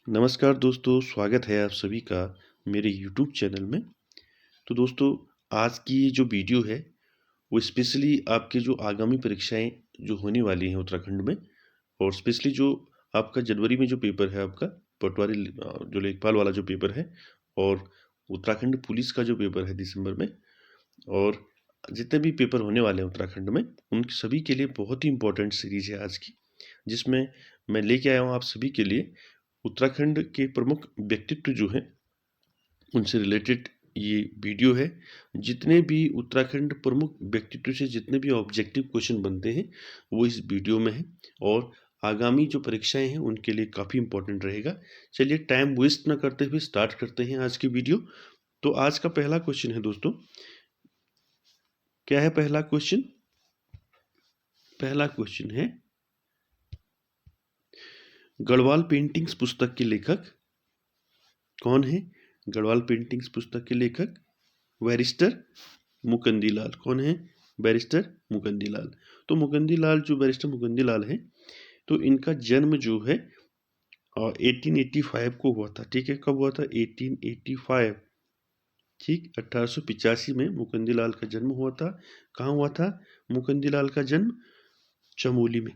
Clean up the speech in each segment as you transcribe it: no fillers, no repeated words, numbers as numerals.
नमस्कार दोस्तों, स्वागत है आप सभी का मेरे यूट्यूब चैनल में। तो दोस्तों, आज की ये जो वीडियो है वो स्पेशली आपके जो आगामी परीक्षाएं जो होने वाली हैं उत्तराखंड में, और स्पेशली जो आपका जनवरी में जो पेपर है आपका पटवारी जो लेखपाल वाला जो पेपर है, और उत्तराखंड पुलिस का जो पेपर है दिसंबर में, और जितने भी पेपर होने वाले हैं उत्तराखंड में उन सभी के लिए बहुत ही इंपॉर्टेंट सीरीज है आज की, जिसमें मैं लेके आया हूँ आप सभी के लिए उत्तराखंड के प्रमुख व्यक्तित्व जो हैं उनसे रिलेटेड ये वीडियो है। जितने भी उत्तराखंड प्रमुख व्यक्तित्व से जितने भी ऑब्जेक्टिव क्वेश्चन बनते हैं वो इस वीडियो में है, और आगामी जो परीक्षाएं हैं उनके लिए काफ़ी इंपॉर्टेंट रहेगा। चलिए टाइम वेस्ट ना करते हुए स्टार्ट करते हैं आज की वीडियो। तो आज का पहला क्वेश्चन है दोस्तों, क्या है पहला क्वेश्चन? पहला क्वेश्चन है, गढ़वाल पेंटिंग्स पुस्तक के लेखक कौन है? गढ़वाल पेंटिंग्स पुस्तक के लेखक बैरिस्टर मुकंदी लाल। कौन है? बैरिस्टर मुकंदी लाल। तो मुकंदी लाल जो बैरिस्टर मुकंदी लाल है, तो इनका जन्म जो है 1885 को हुआ था। ठीक है, कब हुआ था? 1885। ठीक, 1885 में मुकंदी लाल का जन्म हुआ था। कहाँ हुआ था मुकंदी लाल का जन्म? चमोली में।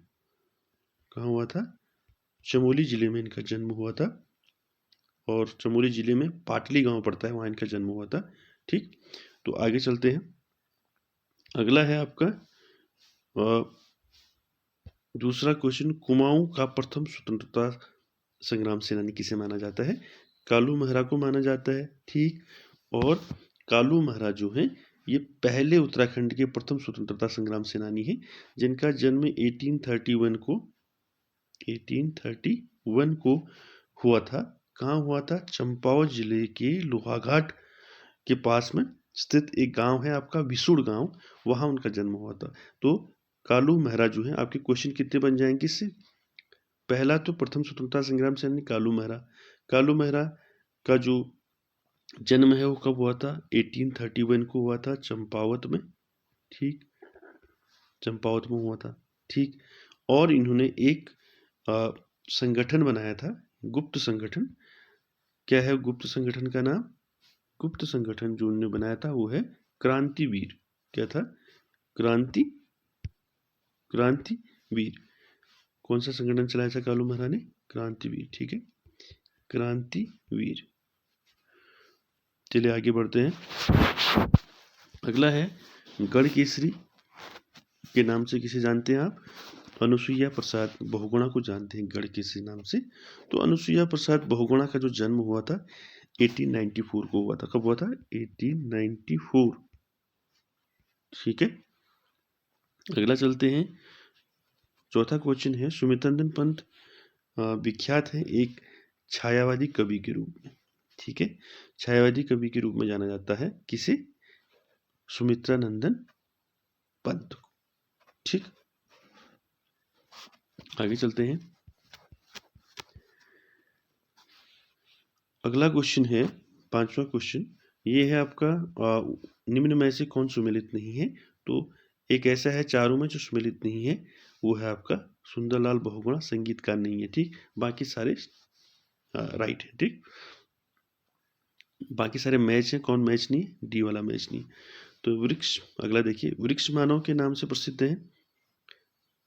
कहाँ हुआ था? चमोली जिले में इनका जन्म हुआ था, और चमोली जिले में पाटली गांव पड़ता है, वहाँ इनका जन्म हुआ था। ठीक, तो आगे चलते हैं। अगला है आपका दूसरा क्वेश्चन, कुमाऊं का प्रथम स्वतंत्रता संग्राम सेनानी किसे माना जाता है? कालू महरा को माना जाता है। ठीक, और कालू महरा जो है ये पहले उत्तराखंड के प्रथम स्वतंत्रता संग्राम सेनानी है, जिनका जन्म 1831 को हुआ था। कहाँ हुआ था? चंपावत जिले के लोहाघाट के पास में स्थित एक गांव है आपका विसुड़ गांव, वहां उनका जन्म हुआ था। तो कालू महरा जो है, आपके क्वेश्चन कितने बन जाएंगे इससे? पहला तो प्रथम स्वतंत्रता संग्राम सेनानी कालू महरा। कालू महरा का जो जन्म है वो कब हुआ था? 1831 को हुआ था चंपावत में। ठीक, चंपावत में हुआ था। ठीक, और इन्होंने एक संगठन बनाया था, गुप्त संगठन। क्या है गुप्त संगठन का नाम? गुप्त संगठन जो उन्होंने बनाया था वो है क्रांतिवीर। क्या था? क्रांतिवीर। कौन सा संगठन चलाया था कालू महरा ने? क्रांतिवीर। ठीक है, क्रांतिवीर। चलिए आगे बढ़ते हैं। अगला है, गढ़ केसरी के नाम से किसे जानते हैं आप? अनुसुईया प्रसाद बहुगुणा को जानते हैं गढ़ केसरी नाम से। तो अनुसुईया प्रसाद बहुगुणा का जो जन्म हुआ था 1894 को हुआ था। कब हुआ था? 1894। ठीक है, अगला चलते हैं। चौथा क्वेश्चन है, सुमित्रनंदन पंत विख्यात है एक छायावादी कवि के रूप में। ठीक है, छायावादी कवि के रूप में जाना जाता है किसे? सुमित्रानंदन पंत को। ठीक, आगे चलते हैं। अगला क्वेश्चन है, पांचवा क्वेश्चन, ये है आपका निम्न में से कौन सुमेलित नहीं है? तो एक ऐसा है चारों में जो सुमेलित नहीं है, वो है आपका सुंदरलाल बहुगुणा संगीतकार नहीं है। ठीक, बाकी सारे राइट है। ठीक, बाकी सारे मैच हैं, कौन मैच नहीं? डी वाला मैच नहीं। तो वृक्ष, अगला देखिए, वृक्ष मानव के नाम से प्रसिद्ध है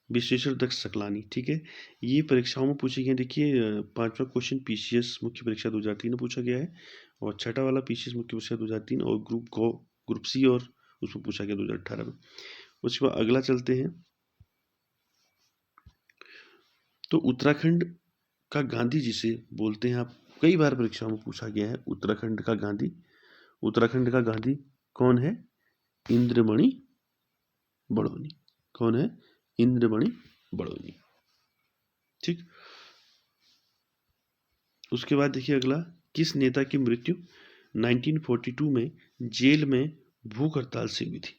विश्वेश्वर दत्त सकलानी। ठीक है, ये परीक्षाओं में पूछे गए। देखिए पांचवा क्वेश्चन पीसीएस मुख्य परीक्षा 2003 में पूछा गया है, और छठा वाला पीसीएस मुख्य परीक्षा 2003 और ग्रुप सी, और उसमें पूछा गया 2018 में। उसके बाद अगला चलते हैं। तो उत्तराखंड का गांधी जिसे बोलते हैं आप, कई बार परीक्षाओं में पूछा गया है उत्तराखंड का गांधी। उत्तराखंड का गांधी कौन है? इंद्रमणि बड़ौनी। कौन है? इंद्रमणि बड़ौनी। ठीक, उसके बाद देखिए अगला, किस नेता की मृत्यु 1942 में जेल में भूख हड़ताल से हुई थी?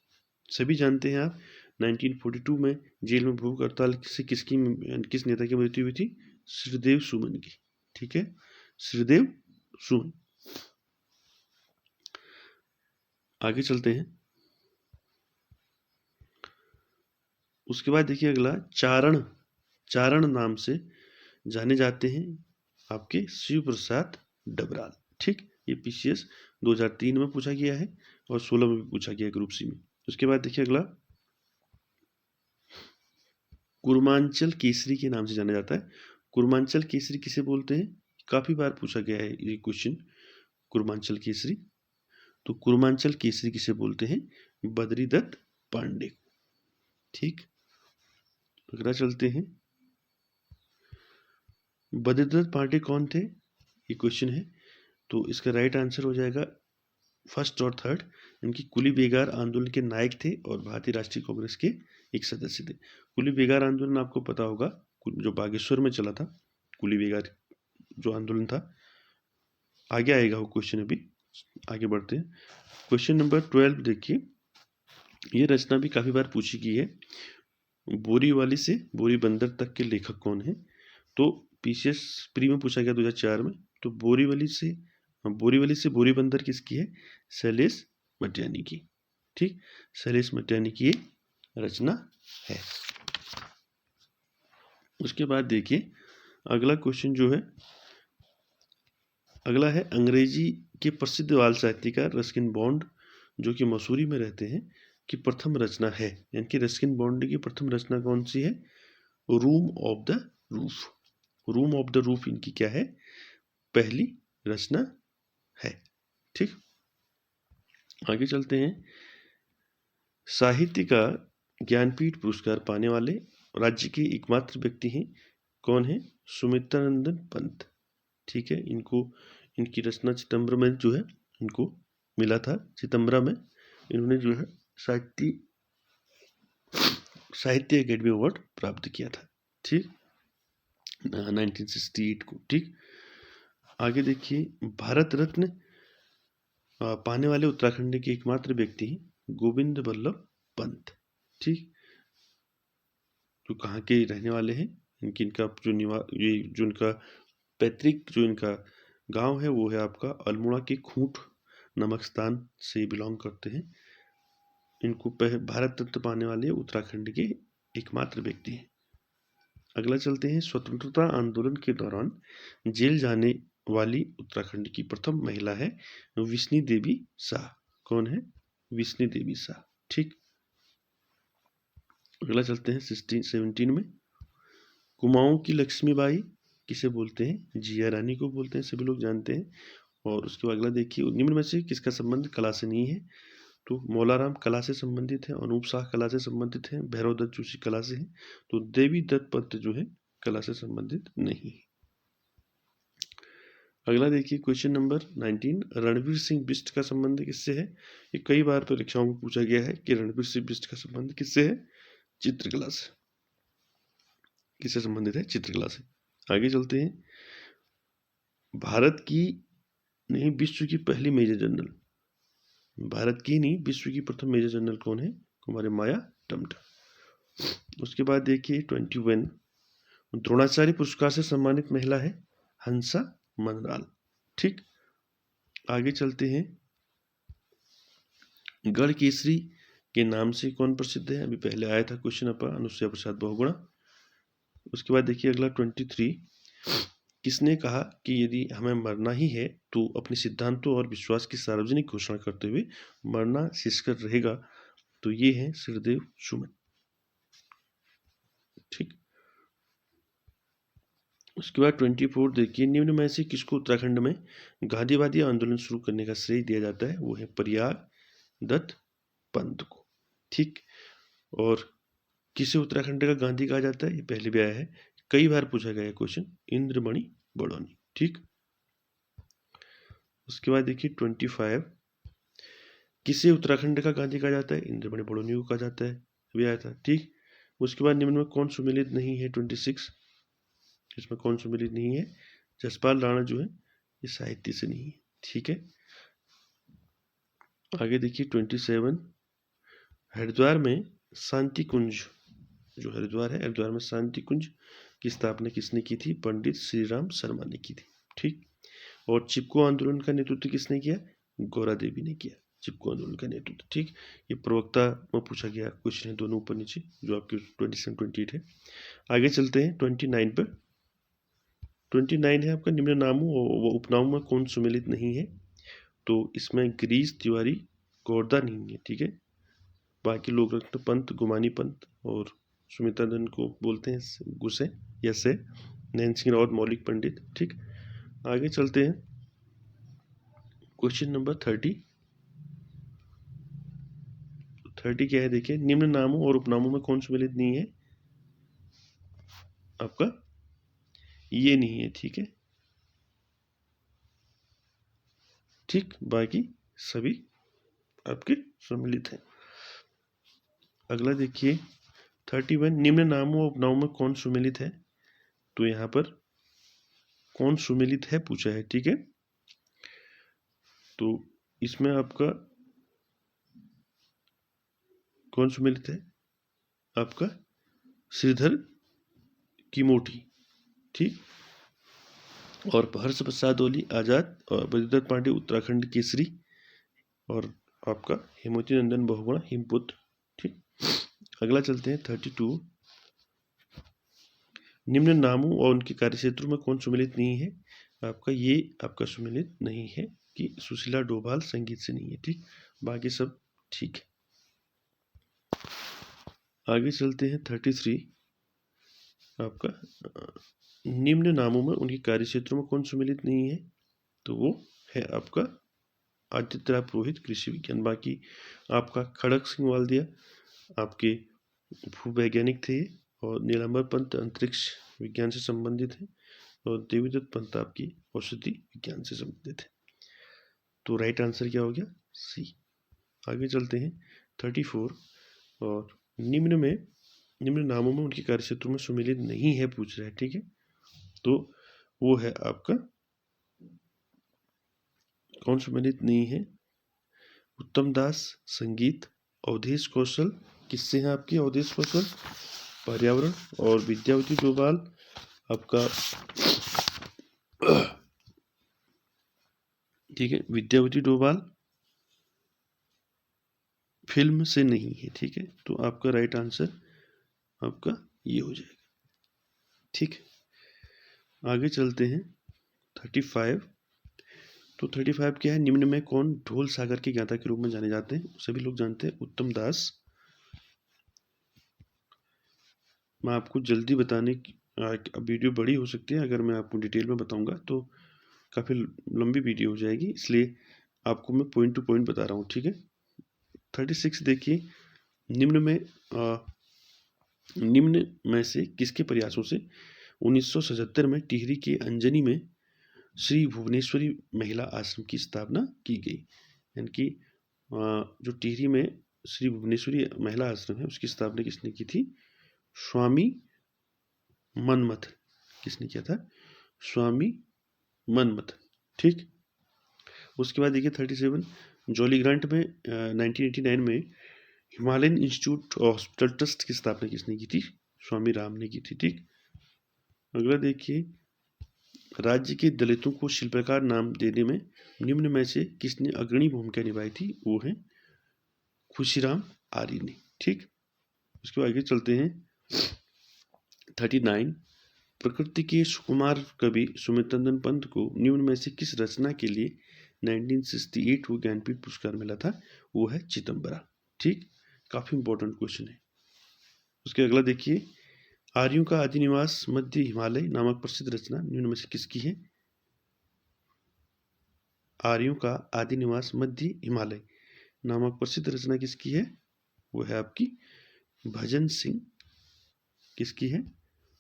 सभी जानते हैं आप, 1942 में जेल में भूख हड़ताल से किस नेता की मृत्यु हुई थी? श्रीदेव सुमन की। ठीक है, श्रीदेव सुमन। आगे चलते हैं। उसके बाद देखिए अगला, चारण, चारण नाम से जाने जाते हैं आपके शिव प्रसाद डबराल। ठीक, ये पीसीएस 2003 में पूछा गया है और 16 में भी पूछा गया है ग्रुप सी में। उसके बाद देखिए अगला, कुर्मांचल केसरी के नाम से जाना जाता है। कुर्मांचल केसरी किसे बोलते हैं? काफी बार पूछा गया है ये क्वेश्चन, कुर्मांचल केसरी। तो कुर्मांचल केसरी किसे बोलते हैं? बद्रीदत्त पांडे को। ठीक, अगला चलते हैं, बद्रीदत्त पांडे कौन थे, ये क्वेश्चन है। तो इसका राइट आंसर हो जाएगा फर्स्ट और थर्ड। इनकी कुली बेगार आंदोलन के नायक थे और भारतीय राष्ट्रीय कांग्रेस के एक सदस्य थे। कुली बेगार आंदोलन आपको पता होगा, जो बागेश्वर में चला था, कुली बेगार जो आंदोलन था। आगे आएगा वो क्वेश्चन, अभी आगे बढ़ते हैं। क्वेश्चन नंबर 12 देखिए, ये रचना भी काफी बार पूछी गई है। बोरीवली से बोरी बंदर तक के लेखक कौन है? तो पीसीएस प्री में पूछा गया 2004 में। तो बोरीवली से बोरी बंदर किसकी है? शैलेश मटियानी की। ठीक, शैलेश मटियानी की ये रचना है। उसके बाद देखिए अगला क्वेश्चन जो है, अगला है, अंग्रेजी के प्रसिद्ध बाल साहित्यकार रस्किन बॉन्ड, जो कि मसूरी में रहते हैं, की प्रथम रचना है, यानी कि रस्किन बॉन्ड की प्रथम रचना कौन सी है? Room of the roof. Room of the roof इनकी क्या है? पहली रचना है। ठीक, आगे चलते हैं। साहित्य का ज्ञानपीठ पुरस्कार पाने वाले राज्य के एकमात्र व्यक्ति हैं, कौन है? सुमित्रानंदन पंत। ठीक है, इनकी रचना चिदम्बरम में जो है इनको मिला था। चिदम्बरम में इन्होंने जो है साहित्य अकेडमी अवार्ड प्राप्त किया था। ठीक, 1968 को। ठीक, आगे देखिए, भारत रत्न पाने वाले उत्तराखंड के एकमात्र व्यक्ति हैं गोविंद बल्लभ पंत। ठीक, जो कहाँ के रहने वाले हैं, इनका जो इनका पैतृक जो इनका गांव है वो है आपका अल्मोड़ा के खूंट नमक स्थान से बिलोंग करते हैं। इनको भारत रत्न पाने वाले उत्तराखंड के एकमात्र व्यक्ति हैं। अगला चलते हैं, स्वतंत्रता आंदोलन के दौरान जेल जाने वाली उत्तराखंड की प्रथम महिला है विष्णु देवी शाह। कौन है? विष्णु देवी शाह। ठीक, अगला चलते हैं 1617 में, कुमाऊं की लक्ष्मीबाई किसे बोलते हैं? जिया रानी को बोलते हैं, सभी लोग जानते हैं। और उसके बाद अगला देखिए, निम्न में से किसका संबंध कला से नहीं है? तो मौलाराम कला से संबंधित है, अनूप शाह कला से संबंधित है, भैरव दत्त जोशी कला से है, तो देवी दत्त पंत जो है कला से संबंधित नहीं है। अगला देखिए क्वेश्चन नंबर 19, रणवीर सिंह बिष्ट का संबंध किससे है? ये कई बार परीक्षाओं में पूछा गया है कि रणवीर सिंह बिष्ट का संबंध किससे है? चित्रकला से। किससे संबंधित है? चित्रकला से। आगे चलते हैं, भारत की नहीं विश्व की पहली मेजर जनरल, भारत की नहीं विश्व की प्रथम मेजर जनरल कौन है? कुमारी माया टम्टा। उसके बाद देखिए 21, द्रोणाचार्य पुरस्कार से सम्मानित महिला है हंसा मनराल। ठीक, आगे चलते हैं, गढ़ केसरी के नाम से कौन प्रसिद्ध है? अभी पहले आया था क्वेश्चन अपना, अनुसुईया प्रसाद बहुगुणा। उसके बाद देखिए अगला 23, किसने कहा कि यदि हमें मरना ही है तो अपने सिद्धांतों और विश्वास की सार्वजनिक घोषणा करते हुए मरना शीर्षक रहेगा? तो ये है श्रीदेव सुमन। ठीक, उसके बाद 24 देखिए, निम्न में से किसको उत्तराखंड में गांधीवादी आंदोलन शुरू करने का श्रेय दिया जाता है? वो है प्रयाग दत्त पंत को। ठीक, और किसे उत्तराखंड का गांधी कहा जाता है? ये पहले भी आया है, कई बार पूछा गया है क्वेश्चन, इंद्रमणि बड़ौनी। ठीक, उसके बाद देखिए 25, किसे उत्तराखंड का गांधी कहा जाता है? इंद्रमणि बड़ौनी को कहा जाता है, भी आया था। ठीक, उसके बाद निम्न में कौन सुमेलित नहीं है? 26, इसमें कौन सुमेलित नहीं है? जसपाल राणा जो है ये साहित्य से नहीं है। ठीक है, आगे देखिए 27, हरिद्वार में शांति कुंज, जो हरिद्वार है हरिद्वार में शांति कुंज की स्थापना किसने की थी? पंडित श्रीराम शर्मा ने की थी। ठीक, और चिपको आंदोलन का नेतृत्व किसने किया? गौरा देवी ने किया चिपको आंदोलन का नेतृत्व। ठीक, ये प्रवक्ता में पूछा गया क्वेश्चन है, दोनों ऊपर नीचे, जो आपके 27 28 है। आगे चलते हैं 29 पर, 29 है आपका, निम्न नामों व उपनामों में कौन सुमेलित नहीं है? तो इसमें गिरीश तिवारी गोरदा नहीं है, ठीक है। बाकी लोग रत्न पंत, गुमानी पंत और सुमित्रा नंदन को बोलते हैं गुस्से, यस है। नैन सिंह रावत, मौलिक पंडित, ठीक। आगे चलते हैं, क्वेश्चन नंबर 30 क्या है देखिए, निम्न नामों और उपनामों में कौन सुमेलित नहीं है? आपका ये नहीं है, ठीक है, ठीक। बाकी सभी आपके सम्मिलित हैं। अगला देखिए 31, निम्न नामों और उपनामों में कौन सुमेलित है? तो यहाँ पर कौन सुमेलित है पूछा है, ठीक है। तो इसमें आपका कौन सुमेलित है? आपका श्रीधर किमोठी, ठीक। और हर्ष प्रसाद ओली आजाद, और बद्रीदत्त पांडे उत्तराखंड केसरी, और आपका हेमवती नंदन बहुगुणा हिमपुत्र, ठीक। अगला चलते हैं 32, निम्न नामों और उनके कार्यक्षेत्रों में कौन सुमेलित नहीं है? आपका ये आपका सुमेलित नहीं है कि सुशीला डोभाल संगीत से नहीं है, ठीक। बाकी सब ठीक है। आगे चलते हैं 33, आपका निम्न नामों में उनके कार्यक्षेत्रों में कौन सुमेलित नहीं है? तो वो है आपका आदित्य राय पुरोहित कृषि विज्ञान। बाकी आपका खड़क सिंह वाल्दिया आपके भूवैज्ञानिक थे, और नीलांबर पंत अंतरिक्ष विज्ञान से संबंधित है, और देवीदत्त पंत आपकी औषधि विज्ञान से संबंधित है। तो राइट आंसर क्या हो गया? सी। आगे चलते हैं 34, और निम्न नामों में उनके कार्यक्षेत्रों में सुमेलित नहीं है पूछ रहा है, ठीक है। तो वो है आपका कौन सुमेलित नहीं है? उत्तम दास संगीत, अवधेश कौशल किससे हैं आपके? अवधेश कौशल पर्यावरण, और विद्यावती डोभाल आपका ठीक है, विद्यावती डोभाल फिल्म से नहीं है, ठीक है। तो आपका राइट आंसर आपका ये हो जाएगा, ठीक। आगे चलते हैं 35, तो 35 क्या है? निम्न में कौन ढोल सागर के ज्ञाता के रूप में जाने जाते हैं? सभी लोग जानते हैं, उत्तम दास। मैं आपको जल्दी बताने की वीडियो बड़ी हो सकती है, अगर मैं आपको डिटेल में बताऊंगा तो काफ़ी लंबी वीडियो हो जाएगी, इसलिए आपको मैं पॉइंट टू पॉइंट बता रहा हूँ, ठीक है। 36 देखिए, निम्न में से किसके प्रयासों से 1977 में टिहरी के अंजनी में श्री भुवनेश्वरी महिला आश्रम की स्थापना की गई? यानी कि जो टिहरी में श्री भुवनेश्वरी महिला आश्रम है, उसकी स्थापना किसने की थी? स्वामी मनमथ। किसने किया था? स्वामी मनमथ, ठीक। उसके बाद देखिए 37, जॉली ग्रांट में 1989 में हिमालयन इंस्टीट्यूट हॉस्पिटल ट्रस्ट की स्थापना किसने की थी? स्वामी राम ने की थी, ठीक। अगला देखिए, राज्य के दलितों को शिल्पकार नाम देने में निम्न में से किसने अग्रणी भूमिका निभाई थी? वो है खुशीराम आर्य ने, ठीक। उसके बाद आगे चलते हैं 39, प्रकृति के सुकुमार कवि सुमित्रनंदन पंत को निम्न में से किस रचना के लिए 1968 को ज्ञानपीठ पुरस्कार मिला था? वो है चिदम्बरा, ठीक। काफी इंपॉर्टेंट क्वेश्चन है। उसके अगला देखिए, आर्यों का आदि निवास मध्य हिमालय नामक प्रसिद्ध रचना निम्न में से किसकी है? आर्यों का आदि निवास मध्य हिमालय नामक प्रसिद्ध रचना किसकी है? वो है आपकी भजन सिंह। किसकी है?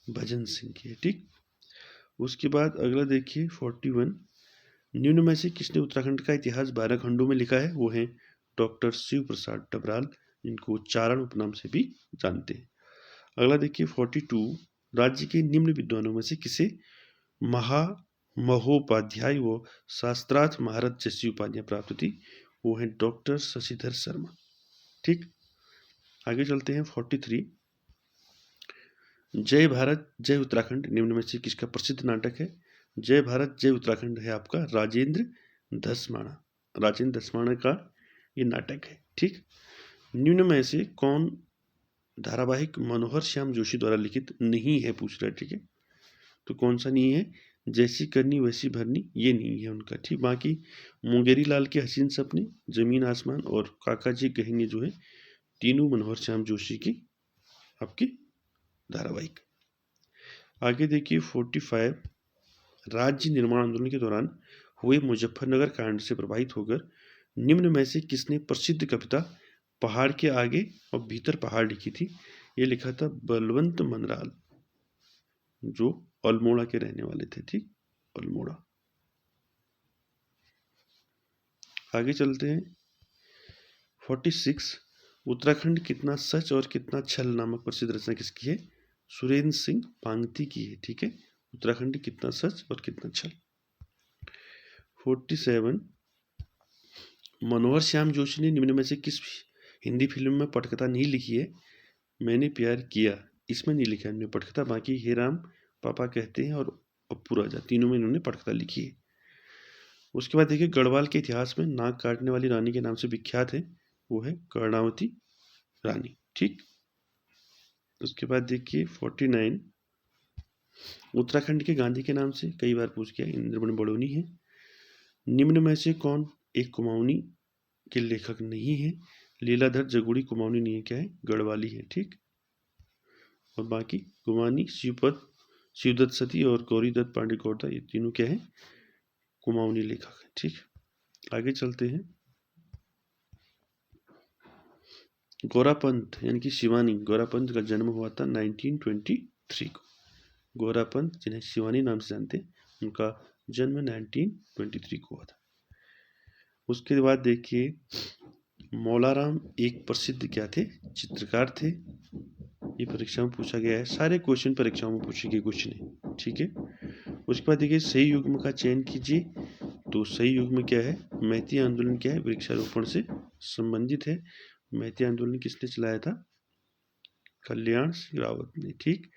भजन सिंह की है, ठीक। उसके बाद अगला देखिए 41, निम्न में से किसने उत्तराखंड का इतिहास 12 खंडों में लिखा है? वो है डॉक्टर शिव प्रसाद डबराल, जिनको चारण उपनाम से भी जानते हैं। अगला देखिए 42, राज्य के निम्न विद्वानों में से किसे महोपाध्याय व शास्त्रार्थ महारथ जैसी उपाधियां प्राप्त थी? वो है डॉक्टर शशिधर शर्मा, ठीक। आगे चलते हैं 43, जय भारत जय उत्तराखंड निम्न में से किसका प्रसिद्ध नाटक है? जय भारत जय उत्तराखंड है आपका राजेंद्र धस्माना का ये नाटक है, ठीक। निम्न में से कौन धारावाहिक मनोहर श्याम जोशी द्वारा लिखित नहीं है पूछ रहा है, ठीक है। तो कौन सा नहीं है? जैसी करनी वैसी भरनी ये नहीं है उनका, ठीक। बाकी मुंगेरी लाल के हसीन सपने, जमीन आसमान और काका जी कहेंगे जो है, तीनों मनोहर श्याम जोशी की आपकी धारावाहिक। आगे देखिए 45, राज्य निर्माण आंदोलन के दौरान हुए मुजफ्फरनगर कांड से प्रभावित होकर निम्न में से किसने प्रसिद्ध कविता पहाड़ के आगे और भीतर पहाड़ लिखी थी? ये लिखा था बलवंत मनराल, जो अल्मोड़ा के रहने वाले थे, ठीक, अल्मोड़ा। आगे चलते हैं 46, उत्तराखंड कितना सच और कितना छल नामक प्रसिद्ध रचना किसकी है? सुरेंद्र सिंह पांगती की है, ठीक है। उत्तराखंड कितना सच और कितना छल। 47, मनोहर श्याम जोशी ने निम्न में से किस हिंदी फिल्म में पटकथा नहीं लिखी है? मैंने प्यार किया, इसमें नहीं लिखा इन्होंने पटकथा, बाकी हे राम, पापा कहते हैं और अप्पू राजा, तीनों में इन्होंने पटकथा लिखी है। उसके बाद देखिए गढ़वाल के इतिहास में नाक काटने वाली रानी के नाम से विख्यात है, वो है कर्णावती रानी, ठीक। उसके बाद देखिए 49, उत्तराखंड के गांधी के नाम से कई बार पूछ गया, इंद्रमणि बड़ोनी है। निम्न में से कौन एक कुमाऊनी के लेखक नहीं है? लीलाधर जगुड़ी कुमाऊनी नहीं है, क्या है? गढ़वाली है, ठीक। और बाकी कुमानी, शिवपद, शिवदत्त सती और गौरीदत्त पांडे गौरदा, ये तीनों क्या है? कुमाऊनी लेखक है, ठीक। आगे चलते हैं गोरापंथ यानी कि शिवानी गोरापंथ का जन्म हुआ था 1923 को। गोरापंथ जिन्हें शिवानी नाम से जानते हैं, उनका जन्म 1923 को हुआ था। उसके बाद देखिए मौलाराम एक प्रसिद्ध क्या थे? चित्रकार थे। ये परीक्षा में पूछा गया है, सारे क्वेश्चन परीक्षाओं में पूछे गए क्वेश्चन है, ठीक है। उसके बाद देखिए सही युग्म का चयन कीजिए, तो सही युग्म क्या है? मैती आंदोलन क्या है? वृक्षारोपण से संबंधित है। मैती आंदोलन किसने चलाया था? कल्याण सिंह रावत ने, ठीक,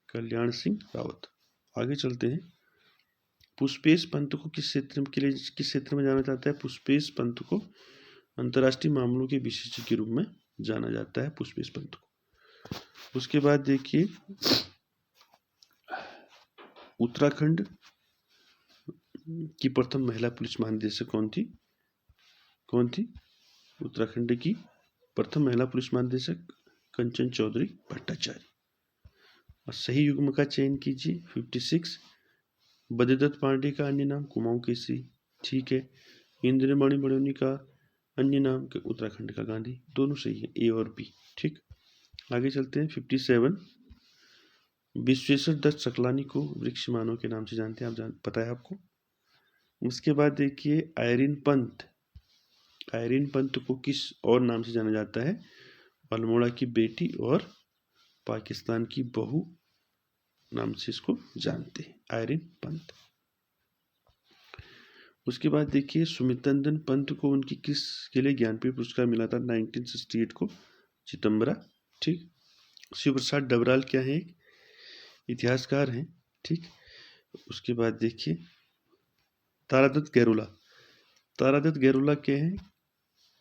कल्याण सिंह रावत। आगे चलते हैं पुष्पेश पंत को किस क्षेत्र में जाना जाता है? पुष्पेश पंत को अंतर्राष्ट्रीय मामलों के विशेषज्ञ के रूप में जाना जाता है, पुष्पेश पंत को। उसके बाद देखिए उत्तराखंड की प्रथम महिला पुलिस महानिदेशक कौन थी? उत्तराखंड की प्रथम महिला पुलिस महानिदेशक कंचन चौधरी भट्टाचार्य। और सही युग्म का चयन कीजिए 56, बद्रीदत्त पांडे का अन्य नाम कुमाऊं केसरी, ठीक है। इंद्रमणि बड़ौनी का अन्य नाम के उत्तराखंड का गांधी, दोनों सही है, ए और बी, ठीक। आगे चलते हैं 57, विश्वेश्वर दत्त सकलानी को वृक्ष मानव के नाम से जानते हैं, पता है आपको। उसके बाद देखिए आयरीन पंत को किस और नाम से जाना जाता है? अल्मोड़ा की बेटी और पाकिस्तान की बहू नाम से इसको जानते हैं, आयरीन पंत। उसके बाद देखिए सुमितनंदन पंत को उनकी किस के लिए ज्ञानपीठ पुरस्कार मिला था? 1968 को, चिदम्बरा, ठीक। शिव प्रसाद डबराल क्या है? इतिहासकार हैं, ठीक। उसके बाद देखिए तारादत्त गैरोला क्या है?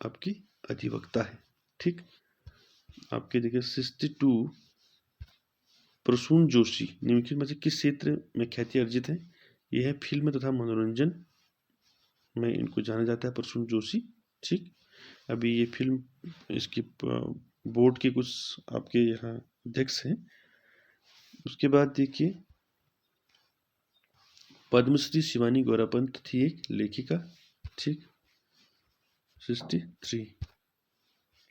आपकी अधिवक्ता है, ठीक। आपके देखिए 62, प्रसून जोशी निम्नलिखित में से किस क्षेत्र में ख्याति अर्जित है? यह है फिल्म तथा मनोरंजन में इनको जाना जाता है, प्रसून जोशी, ठीक। अभी ये फिल्म इसकी बोर्ड के कुछ आपके यहाँ अध्यक्ष हैं। उसके बाद देखिए पद्मश्री शिवानी गौरापंत थी एक लेखिका, ठीक, 63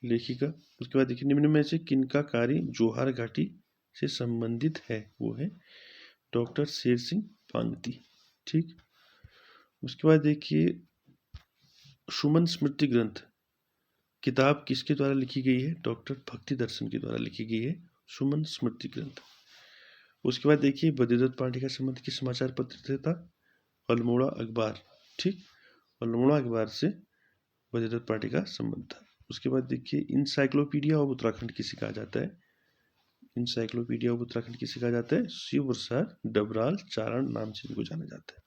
लेखिका। उसके बाद देखिए निम्न में से किनका कार्य जोहार घाटी से संबंधित है? वो है डॉक्टर शेर सिंह पांगती, ठीक। उसके बाद देखिए सुमन स्मृति ग्रंथ किताब किसके द्वारा लिखी गई है? डॉक्टर भक्ति दर्शन के द्वारा लिखी गई है, सुमन स्मृति ग्रंथ। उसके बाद देखिए बद्रीदत्त पांडे का संबंध किस समाचार पत्र से था? अल्मोड़ा अखबार, ठीक, अल्मोड़ा अखबार से बद्रीदत्त पांडे का संबंध था। उसके बाद देखिए इंसाइक्लोपीडिया ऑफ उत्तराखंड किसे कहा जाता है? इंसाइक्लोपीडिया ऑफ उत्तराखंड किसे कहा जाता है? शिव प्रसाद डबराल चारण नाम से इनको जाना जाता है।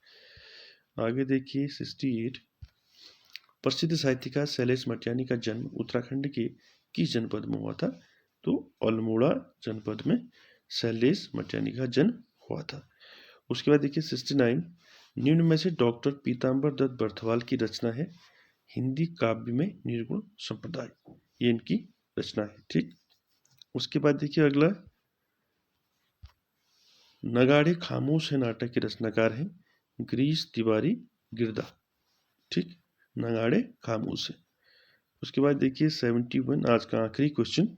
आगे देखिए 68, प्रसिद्ध साहित्यकार शैलेश मटियानी का जन्म उत्तराखंड के किस जनपद में हुआ था? तो अल्मोड़ा जनपद में शैलेश मटियानी का जन्म हुआ था। उसके बाद देखिए 69, निम्न में से डॉक्टर पीताम्बर दत्त बर्थवाल की रचना है हिंदी काव्य में निर्गुण संप्रदाय, ये इनकी रचना है। ठीक, उसके बाद देखिए अगला, नगाड़े खामोश है नाटक के रचनाकार हैं गिरीश तिवारी गिरदा। ठीक, नगाड़े खामोश है। उसके बाद देखिए 71, आज का आखिरी क्वेश्चन,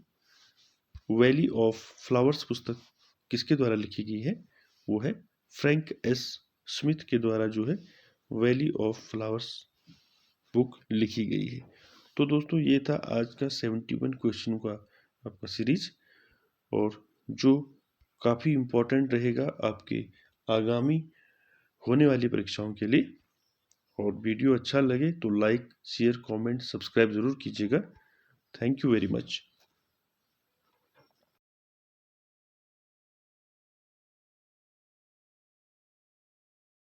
वैली ऑफ फ्लावर्स पुस्तक किसके द्वारा लिखी गई है? वो है फ्रैंक एस स्मिथ के द्वारा जो है वैली ऑफ फ्लावर्स बुक लिखी गई है। तो दोस्तों ये था आज का 71 क्वेश्चन का आपका सीरीज, और जो काफ़ी इम्पोर्टेंट रहेगा आपके आगामी होने वाली परीक्षाओं के लिए। और वीडियो अच्छा लगे तो लाइक शेयर कमेंट सब्सक्राइब ज़रूर कीजिएगा। Thank you very much.